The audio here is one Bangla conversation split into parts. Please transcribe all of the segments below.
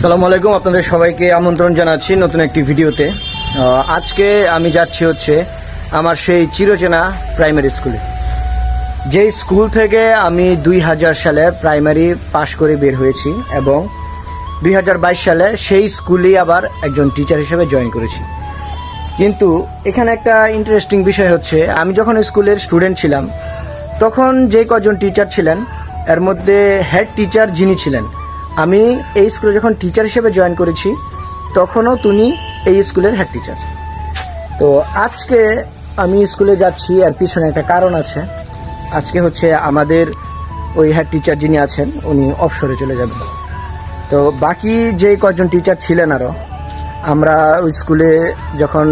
আসসালামু আলাইকুম, আপনাদের সবাইকে আমন্ত্রণ জানাচ্ছি নতুন একটি ভিডিওতে। আজকে আমি যাচ্ছি হচ্ছে আমার সেই চিরচেনা প্রাইমারি স্কুলে, যে স্কুল থেকে আমি 2000 সালে প্রাইমারি পাশ করে বের হয়েছি এবং 2022 সালে সেই স্কুলেই আবার একজন টিচার হিসেবে জয়েন করেছি। কিন্তু এখানে একটা ইন্টারেস্টিং বিষয় হচ্ছে, আমি যখন স্কুলের স্টুডেন্ট ছিলাম তখন যে কজন টিচার ছিলেন এর মধ্যে হেড টিচার যিনি ছিলেন, আমি এই স্কুলে যখন টিচার হিসেবে জয়েন করেছি তখনও তিনি এই স্কুলের হেড টিচার। তো আজকে আমি স্কুলে যাচ্ছি, এর পিছনে একটা কারণ আছে। আজকে হচ্ছে আমাদের ওই হেড টিচার যিনি আছেন উনি অবসরে চলে যাবেন। তো বাকি যে কয়েকজন টিচার ছিলেন আরও, আমরা ওই স্কুলে যখন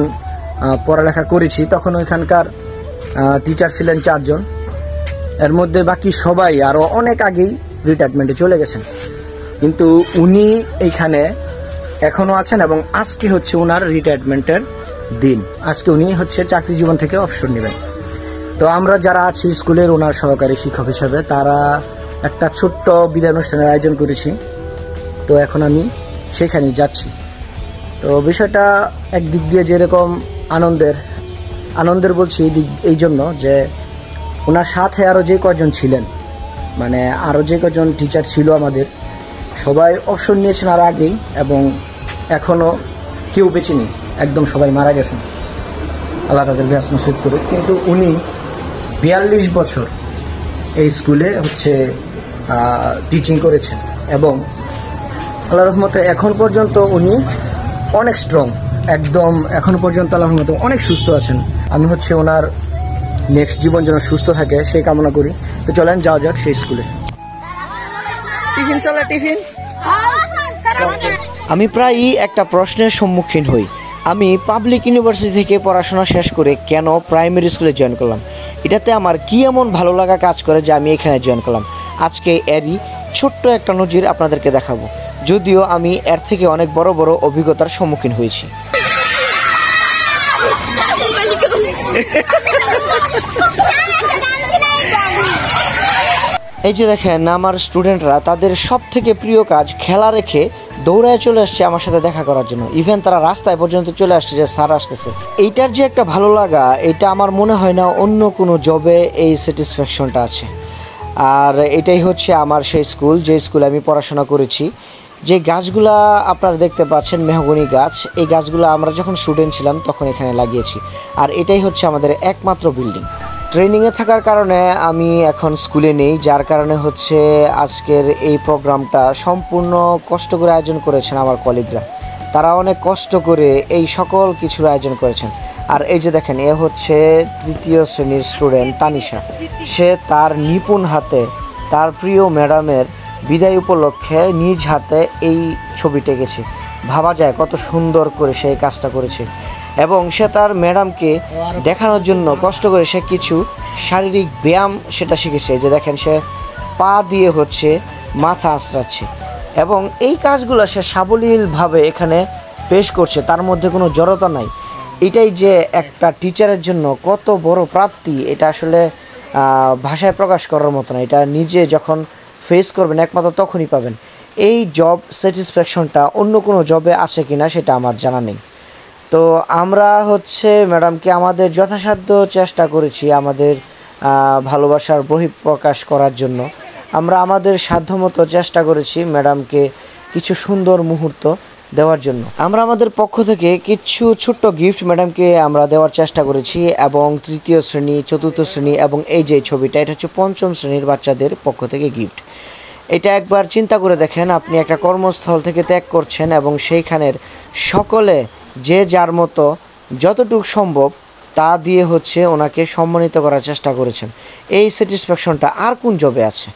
পড়ালেখা করেছি তখন ওইখানকার টিচার ছিলেন 4 জন। এর মধ্যে বাকি সবাই আরও অনেক আগেই রিটায়ারমেন্টে চলে গেছেন, কিন্তু উনি এইখানে এখনো আছেন এবং আজকে হচ্ছে ওনার রিটায়ারমেন্টের দিন। আজকে উনি হচ্ছে চাকরি জীবন থেকে অবসর নেবেন। তো আমরা যারা আছি স্কুলের ওনার সহকারী শিক্ষক হিসাবে, তারা একটা ছোট্ট বিদায় অনুষ্ঠানের আয়োজন করেছি। তো এখন আমি সেখানেই যাচ্ছি। তো বিষয়টা একদিক দিয়ে যেরকম আনন্দের বলছি এই জন্য যে ওনার সাথে আরও যে কজন ছিলেন, মানে আরও যে কজন টিচার ছিল আমাদের, সবাই অবসর নিয়েছেন আর আগেই এবং এখনও কেউ বেঁচে নেই, একদম সবাই মারা গেছেন আল্লাহ তাদের ব্যাস নসিব করে। কিন্তু উনি 42 বছর এই স্কুলে হচ্ছে টিচিং করেছেন এবং আল্লাহর রহমতে এখন পর্যন্ত উনি অনেক স্ট্রং, একদম এখন পর্যন্ত আল্লাহর রহমতে অনেক সুস্থ আছেন। আমি হচ্ছে ওনার নেক্সট জীবন যেন সুস্থ থাকে সেই কামনা করি। তো চলেন যাওয়া যাক সেই স্কুলে। আমি প্রায়ই একটা প্রশ্নের সম্মুখীন হই, আমি পাবলিক ইউনিভার্সিটি থেকে পড়াশোনা শেষ করে কেন প্রাইমারি স্কুলে জয়েন করলাম? এটাতে আমার কি এমন ভালো লাগা কাজ করে যে আমি এখানে জয়েন করলাম? আজকে এরই ছোট্ট একটা নজির আপনাদেরকে দেখাবো, যদিও আমি এর থেকে অনেক বড় বড় অভিজ্ঞতার সম্মুখীন হয়েছি। এই যে দেখেন, আমার স্টুডেন্টরা তাদের সব থেকে প্রিয় কাজ খেলা রেখে দৌড়ায় চলে আসছে আমার সাথে দেখা করার জন্য। ইভেন তারা রাস্তায় পর্যন্ত চলে আসছে যে স্যার আসতেছে। এইটার যে একটা ভালো লাগা, এটা আমার মনে হয় না অন্য কোনো জবে এই স্যাটিসফ্যাকশনটা আছে। আর এটাই হচ্ছে আমার সেই স্কুল, যে স্কুলে আমি পড়াশোনা করেছি। যে গাছগুলা আপনারা দেখতে পাচ্ছেন, মেহগনি গাছ, এই গাছগুলো আমরা যখন স্টুডেন্ট ছিলাম তখন এখানে লাগিয়েছি। আর এটাই হচ্ছে আমাদের একমাত্র বিল্ডিং। ট্রেনিংয়ে থাকার কারণে আমি এখন স্কুলে নেই, যার কারণে হচ্ছে আজকের এই প্রোগ্রামটা সম্পূর্ণ কষ্ট করে আয়োজন করেছেন আমার কলিগরা। তারা অনেক কষ্ট করে এই সকল কিছুর আয়োজন করেছেন। আর এই যে দেখেন, এ হচ্ছে 3য় শ্রেণীর স্টুডেন্ট তানিশা। সে তার নিপুণ হাতে তার প্রিয় ম্যাডামের বিদায় উপলক্ষে নিজ হাতে এই ছবিটা এঁকেছে। ভাবা যায় কত সুন্দর করে সে এই কাজটা করেছে এবং সে তার ম্যাডামকে দেখানোর জন্য কষ্ট করে সে কিছু শারীরিক ব্যায়াম সেটা শিখেছে। যে দেখেন, সে পা দিয়ে হচ্ছে মাথা আঁচড়াচ্ছে এবং এই কাজগুলো সে সাবলীলভাবে এখানে পেশ করছে, তার মধ্যে কোনো জড়তা নাই। এটাই যে একটা টিচারের জন্য কত বড় প্রাপ্তি, এটা আসলে ভাষায় প্রকাশ করার মতো না। এটা নিজে যখন ফেস করবেন একমাত্র তখনই পাবেন। এই জব স্যাটিসফ্যাকশনটা অন্য কোনো জবে আছে কিনা সেটা আমার জানা নেই। তো আমরা হচ্ছে ম্যাডামকে আমাদের যথাসাধ্য চেষ্টা করেছি আমাদের ভালোবাসার বহিঃপ্রকাশ করার জন্য। আমরা আমাদের সাধ্যমতো চেষ্টা করেছি ম্যাডামকে কিছু সুন্দর মুহূর্ত দেওয়ার জন্য। আমরা আমাদের পক্ষ থেকে কিছু ছোট্ট গিফট ম্যাডামকে আমরা দেওয়ার চেষ্টা করেছি এবং 3য় শ্রেণী, 4র্থ শ্রেণী এবং এই যে ছবিটা, এটা হচ্ছে 5ম শ্রেণীর বাচ্চাদের পক্ষ থেকে গিফট। এটা একবার চিন্তা করে দেখেন, আপনি একটা কর্মস্থল থেকে ত্যাগ করছেন এবং সেইখানের সকলে যে যার মতো যতটুকু সম্ভব তা দিয়ে হচ্ছে ওনাকে সম্মানিত করার চেষ্টা করেছেন। এই স্যাটিসফ্যাকশনটা আর কোন জবে আছে?